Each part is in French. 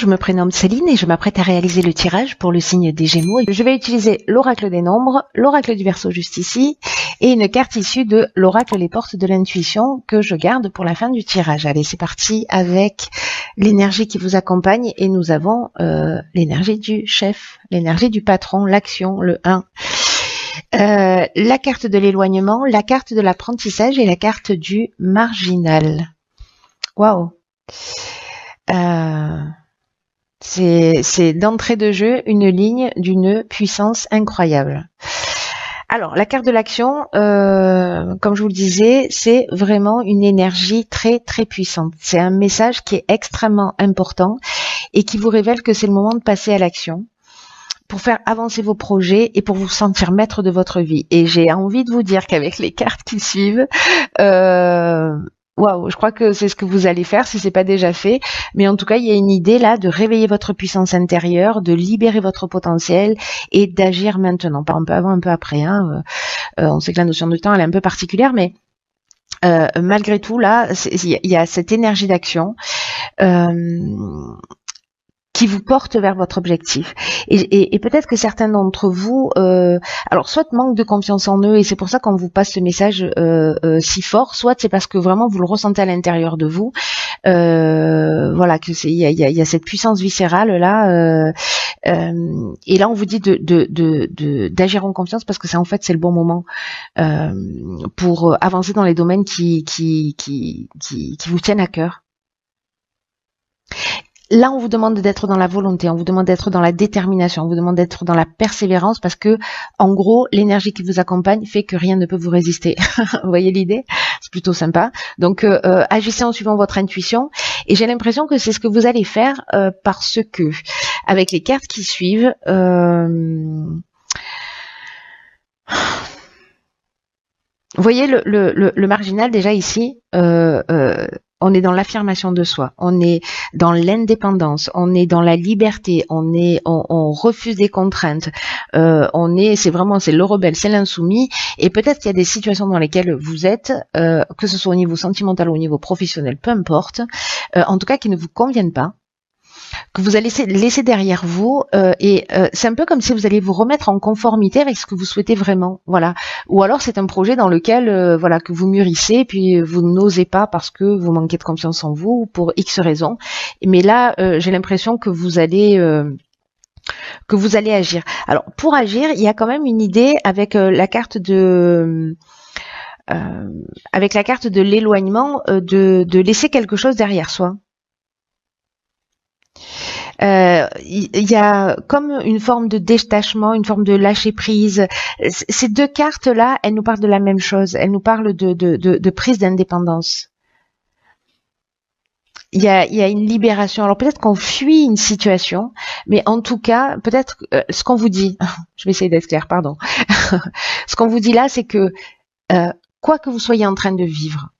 je me prénomme Céline et je m'apprête à réaliser le tirage pour le signe des Gémeaux. Je vais utiliser l'oracle des nombres, l'oracle du Verseau juste ici, et une carte issue de l'oracle Les Portes de l'Intuition que je garde pour la fin du tirage. Allez, c'est parti avec l'énergie qui vous accompagne et nous avons l'énergie du chef, l'énergie du patron, l'action, le 1. La carte de l'éloignement, la carte de l'apprentissage et la carte du marginal. Waouh! C'est d'entrée de jeu une ligne d'une puissance incroyable. Alors, la carte de l'action, comme je vous le disais, c'est vraiment une énergie très très puissante. C'est un message qui est extrêmement important et qui vous révèle que c'est le moment de passer à l'action pour faire avancer vos projets et pour vous sentir maître de votre vie. Et j'ai envie de vous dire qu'avec les cartes qui suivent, waouh, je crois que c'est ce que vous allez faire si c'est pas déjà fait. Mais en tout cas, il y a une idée là de réveiller votre puissance intérieure, de libérer votre potentiel et d'agir maintenant. Pas un peu avant, un peu après. On sait que la notion de temps elle est un peu particulière, mais malgré tout là, il y a cette énergie d'action. Qui vous porte vers votre objectif. Et peut-être que certains d'entre vous, alors soit manquent de confiance en eux, et c'est pour ça qu'on vous passe ce message si fort, soit c'est parce que vraiment vous le ressentez à l'intérieur de vous. Voilà, que il y a cette puissance viscérale là, et là on vous dit d'agir en confiance parce que c'est en fait c'est le bon moment pour avancer dans les domaines qui vous tiennent à cœur. Là, on vous demande d'être dans la volonté, on vous demande d'être dans la détermination, on vous demande d'être dans la persévérance parce que, en gros, l'énergie qui vous accompagne fait que rien ne peut vous résister. Vous voyez l'idée? C'est plutôt sympa. Donc, agissez en suivant votre intuition. Et j'ai l'impression que c'est ce que vous allez faire parce que, avec les cartes qui suivent, vous voyez le marginal déjà ici. On est dans l'affirmation de soi, on est dans l'indépendance, on est dans la liberté, on refuse des contraintes, c'est le rebelle, c'est l'insoumis, et peut-être qu'il y a des situations dans lesquelles vous êtes, que ce soit au niveau sentimental ou au niveau professionnel, peu importe, en tout cas qui ne vous conviennent pas, que vous allez laisser derrière vous, c'est un peu comme si vous alliez vous remettre en conformité avec ce que vous souhaitez vraiment, voilà. Ou alors c'est un projet dans lequel, voilà, que vous mûrissez, puis vous n'osez pas parce que vous manquez de confiance en vous, pour X raisons. Mais là, j'ai l'impression que vous allez agir. Alors pour agir, il y a quand même une idée avec la carte de l'éloignement, de laisser quelque chose derrière soi. Il y a comme une forme de détachement, une forme de lâcher prise. Ces deux cartes-là, elles nous parlent de la même chose. Elles nous parlent de prise d'indépendance. Il y a une libération. Alors peut-être qu'on fuit une situation, mais en tout cas, peut-être ce qu'on vous dit, je vais essayer d'être claire, pardon. Ce qu'on vous dit là, c'est que quoi que vous soyez en train de vivre,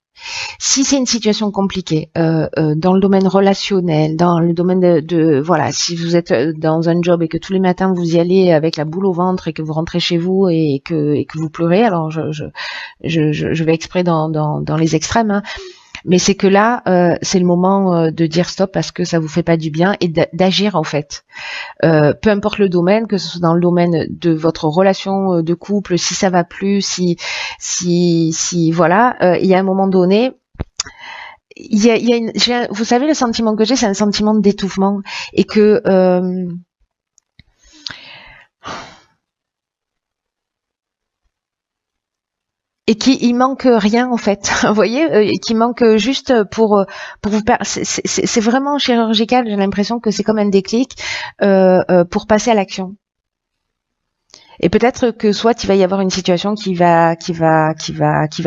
si c'est une situation compliquée dans le domaine relationnel, dans le domaine voilà, si vous êtes dans un job et que tous les matins vous y allez avec la boule au ventre et que vous rentrez chez vous et que vous pleurez, alors je vais exprès dans les extrêmes, hein, mais c'est que là c'est le moment de dire stop parce que ça vous fait pas du bien et d'agir en fait. Peu importe le domaine, que ce soit dans le domaine de votre relation de couple, si ça va plus, si voilà, il y a un moment donné, vous savez, le sentiment que j'ai, c'est un sentiment d'étouffement et que il manque rien en fait, vous voyez, qui manque juste pour vous c'est vraiment chirurgical. J'ai l'impression que c'est comme un déclic pour passer à l'action. Et peut-être que soit il va y avoir une situation qui va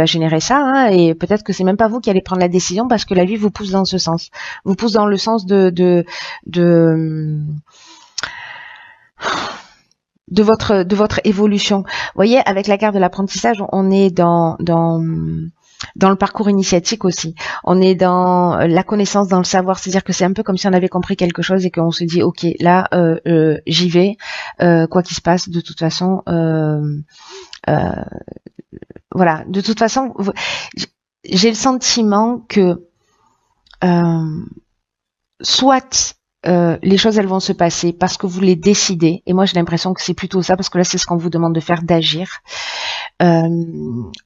générer ça, hein, et peut-être que c'est même pas vous qui allez prendre la décision parce que la vie vous pousse dans ce sens, vous pousse dans le sens de votre évolution. Vous voyez, avec la carte de l'apprentissage, on est dans le parcours initiatique aussi. On est dans la connaissance, dans le savoir. C'est-à-dire que c'est un peu comme si on avait compris quelque chose et qu'on se dit, ok, là, j'y vais, quoi qu'il se passe. De toute façon, voilà. De toute façon, j'ai le sentiment que soit les choses elles vont se passer parce que vous les décidez. Et moi j'ai l'impression que c'est plutôt ça, parce que là c'est ce qu'on vous demande de faire, d'agir.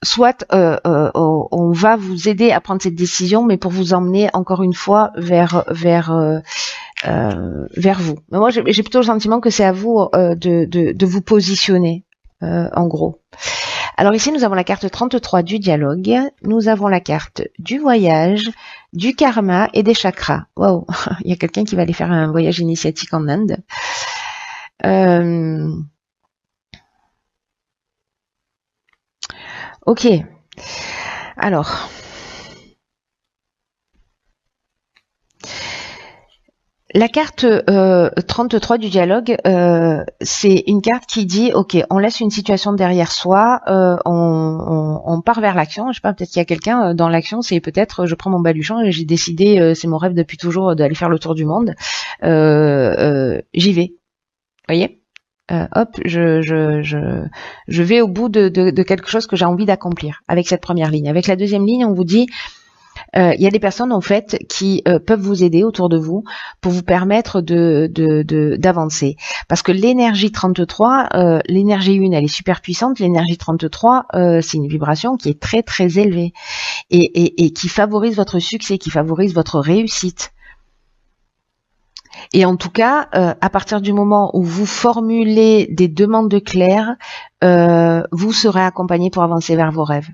Soit on va vous aider à prendre cette décision, mais pour vous emmener encore une fois vers vous. Mais moi j'ai plutôt le sentiment que c'est à vous de vous positionner en gros. Alors ici, nous avons la carte 33 du dialogue, nous avons la carte du voyage, du karma et des chakras. Waouh, il y a quelqu'un qui va aller faire un voyage initiatique en Inde. Ok, alors... La carte 33 du dialogue, c'est une carte qui dit, ok, on laisse une situation derrière soi, on part vers l'action. Je sais pas, peut-être qu'il y a quelqu'un dans l'action, c'est peut-être, je prends mon baluchon et j'ai décidé, c'est mon rêve depuis toujours d'aller faire le tour du monde. J'y vais, voyez. Hop, je vais au bout de quelque chose que j'ai envie d'accomplir avec cette première ligne. Avec la deuxième ligne, on vous dit, il y a des personnes en fait qui peuvent vous aider autour de vous pour vous permettre d'avancer, parce que l'énergie 33, l'énergie 1 elle est super puissante, l'énergie 33 c'est une vibration qui est très très élevée et qui favorise votre succès, qui favorise votre réussite. Et en tout cas, à partir du moment où vous formulez des demandes claires, vous serez accompagné pour avancer vers vos rêves.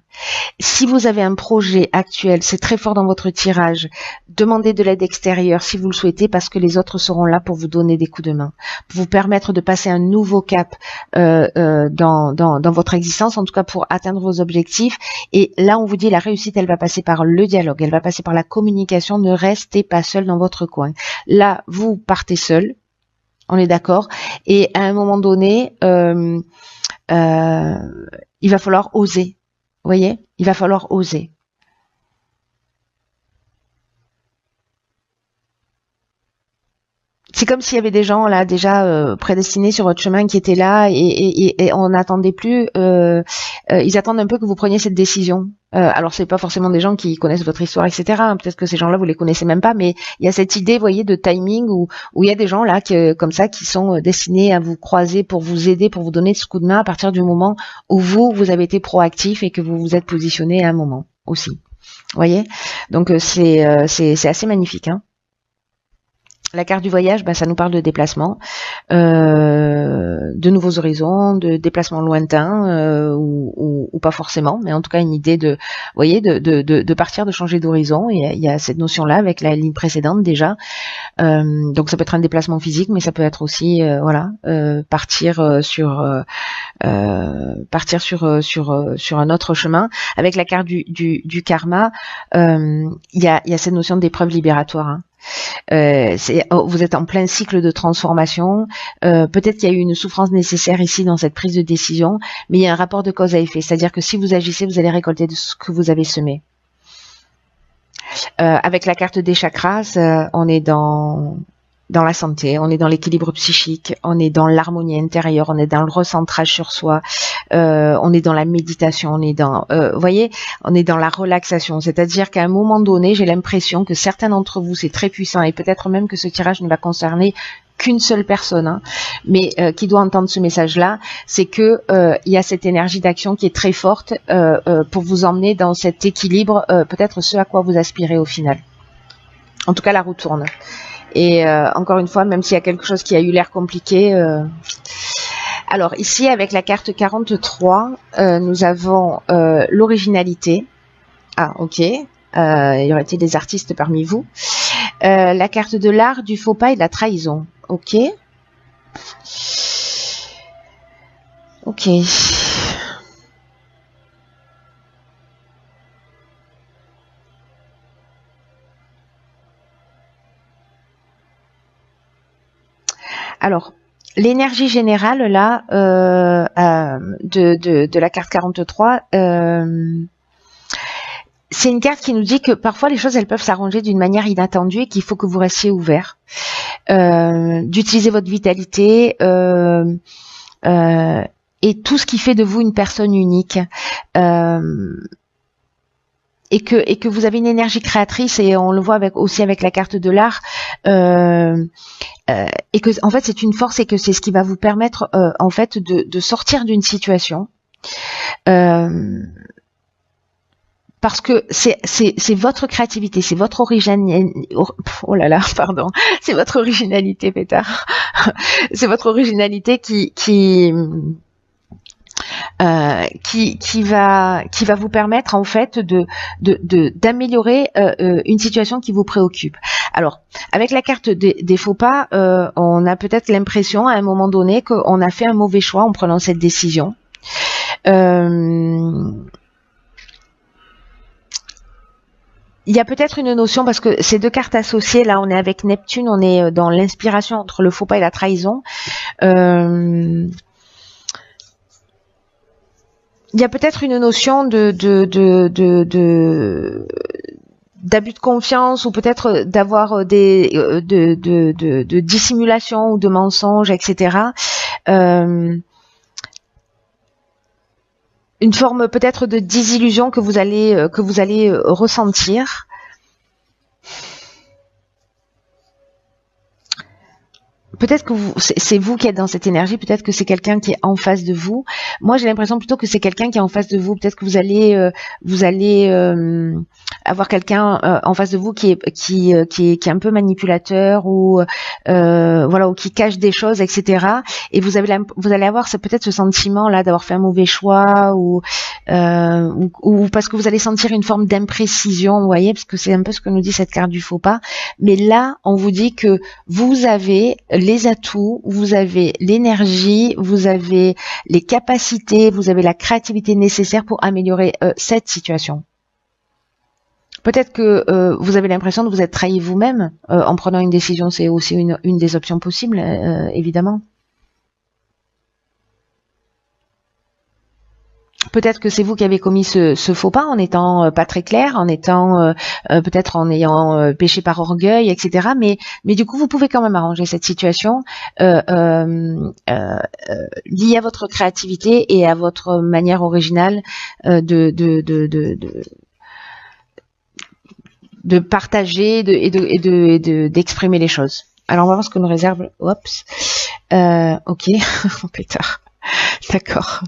Si vous avez un projet actuel, c'est très fort dans votre tirage, demandez de l'aide extérieure si vous le souhaitez, parce que les autres seront là pour vous donner des coups de main, pour vous permettre de passer un nouveau cap dans votre existence, en tout cas pour atteindre vos objectifs. Et là, on vous dit, la réussite, elle va passer par le dialogue, elle va passer par la communication. Ne restez pas seul dans votre coin. Là, vous partez seul, on est d'accord, et à un moment donné, il va falloir oser. Vous voyez, il va falloir oser. C'est comme s'il y avait des gens là déjà prédestinés sur votre chemin qui étaient là et on n'attendait plus. Ils attendent un peu que vous preniez cette décision. Alors c'est pas forcément des gens qui connaissent votre histoire, etc. Peut-être que ces gens-là vous les connaissez même pas, mais il y a cette idée, vous voyez, de timing où il y a des gens là comme ça qui sont destinés à vous croiser pour vous aider, pour vous donner ce coup de main à partir du moment où vous avez été proactif et que vous vous êtes positionné à un moment aussi. Vous voyez, donc c'est assez magnifique, hein. La carte du voyage, ça nous parle de déplacement, de nouveaux horizons, de déplacements lointains ou pas forcément, mais en tout cas une idée de, vous voyez, de partir, de changer d'horizon. Il y a cette notion-là avec la ligne précédente déjà. Donc ça peut être un déplacement physique, mais ça peut être aussi, partir sur un autre chemin. Avec la carte du karma, il y a cette notion d'épreuve libératoire, hein. Vous êtes en plein cycle de transformation, peut-être qu'il y a eu une souffrance nécessaire ici dans cette prise de décision, mais il y a un rapport de cause à effet, c'est-à-dire que si vous agissez, vous allez récolter de ce que vous avez semé. Avec la carte des chakras, on est dans la santé, on est dans l'équilibre psychique, on est dans l'harmonie intérieure, on est dans le recentrage sur soi, on est dans la méditation, on est dans, vous voyez, on est dans la relaxation. C'est-à-dire qu'à un moment donné, j'ai l'impression que certains d'entre vous, c'est très puissant, et peut-être même que ce tirage ne va concerner qu'une seule personne, hein, mais qui doit entendre ce message-là, c'est que il y a cette énergie d'action qui est très forte pour vous emmener dans cet équilibre, peut-être ce à quoi vous aspirez au final. En tout cas, la roue tourne. Et encore une fois, même s'il y a quelque chose qui a eu l'air compliqué. Alors ici, avec la carte 43, nous avons l'originalité. Ah, ok. Il y aurait-il des artistes parmi vous. La carte de l'art, du faux pas et de la trahison. Ok. Ok. Alors, l'énergie générale là de la carte 43, c'est une carte qui nous dit que parfois les choses elles peuvent s'arranger d'une manière inattendue et qu'il faut que vous restiez ouvert, d'utiliser votre vitalité et tout ce qui fait de vous une personne unique. et que vous avez une énergie créatrice, et on le voit aussi avec la carte de l'art, et que en fait c'est une force, et que c'est ce qui va vous permettre en fait de sortir d'une situation, parce que c'est votre créativité, c'est votre originalité. Oh là là, pardon, c'est votre originalité, pétard. C'est votre originalité qui va vous permettre en fait d'améliorer une situation qui vous préoccupe. Alors, avec la carte des faux pas, on a peut-être l'impression à un moment donné qu'on a fait un mauvais choix en prenant cette décision. Il y a peut-être une notion, parce que ces deux cartes associées, là on est avec Neptune, on est dans l'inspiration entre le faux pas et la trahison. Il y a peut-être une notion d'abus de confiance, ou peut-être d'avoir de dissimulation ou de mensonges, etc. Une forme peut-être de désillusion que vous allez ressentir. Peut-être que c'est vous qui êtes dans cette énergie, peut-être que c'est quelqu'un qui est en face de vous. Moi, j'ai l'impression plutôt que c'est quelqu'un qui est en face de vous. Peut-être que vous allez avoir quelqu'un en face de vous qui est un peu manipulateur, ou voilà, ou qui cache des choses, etc. Et vous allez avoir peut-être ce sentiment là d'avoir fait un mauvais choix, ou parce que vous allez sentir une forme d'imprécision, vous voyez, parce que c'est un peu ce que nous dit cette carte du faux pas. Mais là, on vous dit que vous avez les atouts, vous avez l'énergie, vous avez les capacités, vous avez la créativité nécessaire pour améliorer cette situation. Peut-être que vous avez l'impression de vous être trahi vous-même en prenant une décision. C'est aussi une des options possibles, évidemment. Peut-être que c'est vous qui avez commis ce faux pas en étant pas très clair, en étant peut-être en ayant péché par orgueil, etc. Mais du coup, vous pouvez quand même arranger cette situation liée à votre créativité et à votre manière originale de partager et d'exprimer les choses. Alors on va voir ce que nous réserve. Oups. Ok. Pétard. D'accord.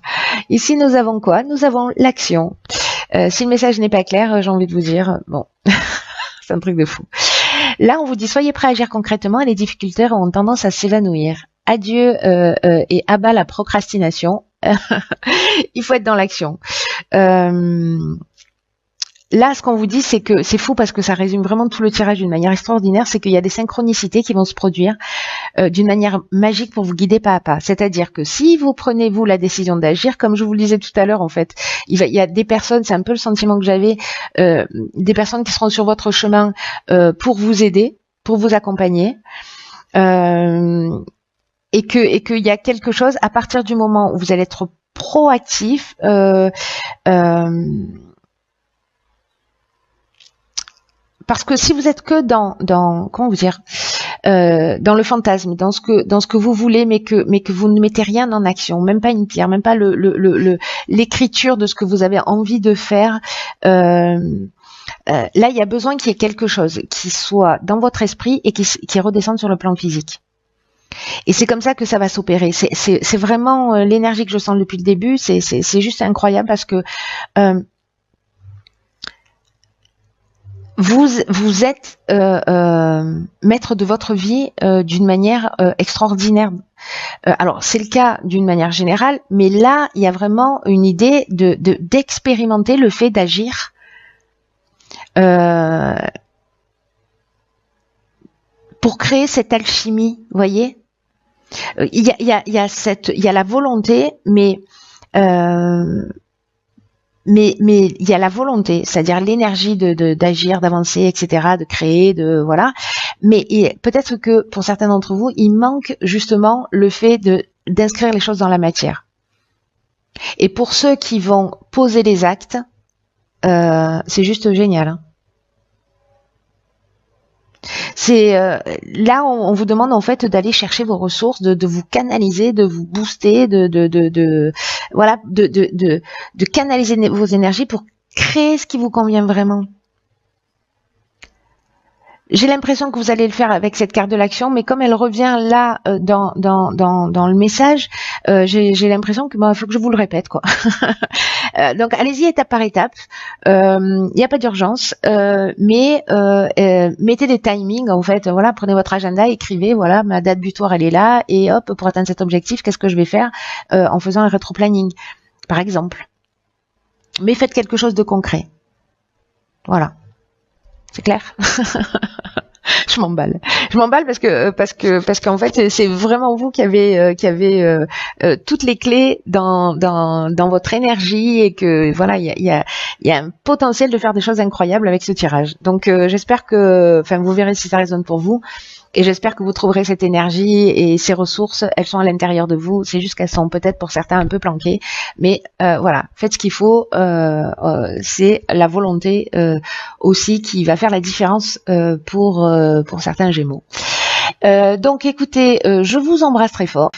Ici, nous avons quoi? Nous avons l'action. Si le message n'est pas clair, j'ai envie de vous dire, bon, c'est un truc de fou. Là, on vous dit, soyez prêts à agir concrètement, et les difficultés ont tendance à s'évanouir. Adieu et abat la procrastination. Il faut être dans l'action. Là, ce qu'on vous dit, c'est que c'est fou, parce que ça résume vraiment tout le tirage d'une manière extraordinaire. C'est qu'il y a des synchronicités qui vont se produire d'une manière magique pour vous guider pas à pas. C'est-à-dire que si vous prenez, vous, la décision d'agir, comme je vous le disais tout à l'heure, en fait, il y a des personnes, c'est un peu le sentiment que j'avais, des personnes qui seront sur votre chemin pour vous aider, pour vous accompagner, et qu'il y a quelque chose, à partir du moment où vous allez être proactif, parce que si vous êtes que dans comment vous dire, dans le fantasme, dans ce que vous voulez, mais que vous ne mettez rien en action, même pas une pierre, même pas l'écriture de ce que vous avez envie de faire, là il y a besoin qu'il y ait quelque chose qui soit dans votre esprit et qui redescende sur le plan physique. Et c'est comme ça que ça va s'opérer. C'est vraiment l'énergie que je sens depuis le début. C'est juste incroyable, parce que vous êtes maître de votre vie d'une manière extraordinaire. Alors c'est le cas d'une manière générale, mais là il y a vraiment une idée d'expérimenter le fait d'agir pour créer cette alchimie, vous voyez. Il y a la volonté, mais il y a la volonté, c'est-à-dire l'énergie d'agir, d'avancer, etc., de créer, voilà. Mais peut-être que pour certains d'entre vous, il manque justement le fait d'inscrire les choses dans la matière. Et pour ceux qui vont poser les actes, c'est juste génial. Hein. Là on vous demande en fait d'aller chercher vos ressources, de vous canaliser, de vous booster, voilà, de canaliser vos énergies pour créez ce qui vous convient vraiment. J'ai l'impression que vous allez le faire avec cette carte de l'action, mais comme elle revient là dans le message, j'ai l'impression que faut que je vous le répète, quoi. Donc allez-y étape par étape. Il n'y a pas d'urgence, mais mettez des timings. En fait, voilà, prenez votre agenda, écrivez, voilà, ma date butoir elle est là, et hop, pour atteindre cet objectif, qu'est-ce que je vais faire en faisant un rétro-planning, par exemple. Mais faites quelque chose de concret. Voilà, c'est clair. Je m'emballe. Je m'emballe parce qu'en fait c'est vraiment vous qui avez toutes les clés dans votre énergie et que voilà il y a un potentiel de faire des choses incroyables avec ce tirage. Donc j'espère que vous verrez si ça résonne pour vous. Et j'espère que vous trouverez cette énergie et ces ressources, elles sont à l'intérieur de vous. C'est juste qu'elles sont peut-être pour certains un peu planquées. Mais voilà, faites ce qu'il faut. C'est la volonté aussi qui va faire la différence pour certains Gémeaux. Donc écoutez, je vous embrasse très fort.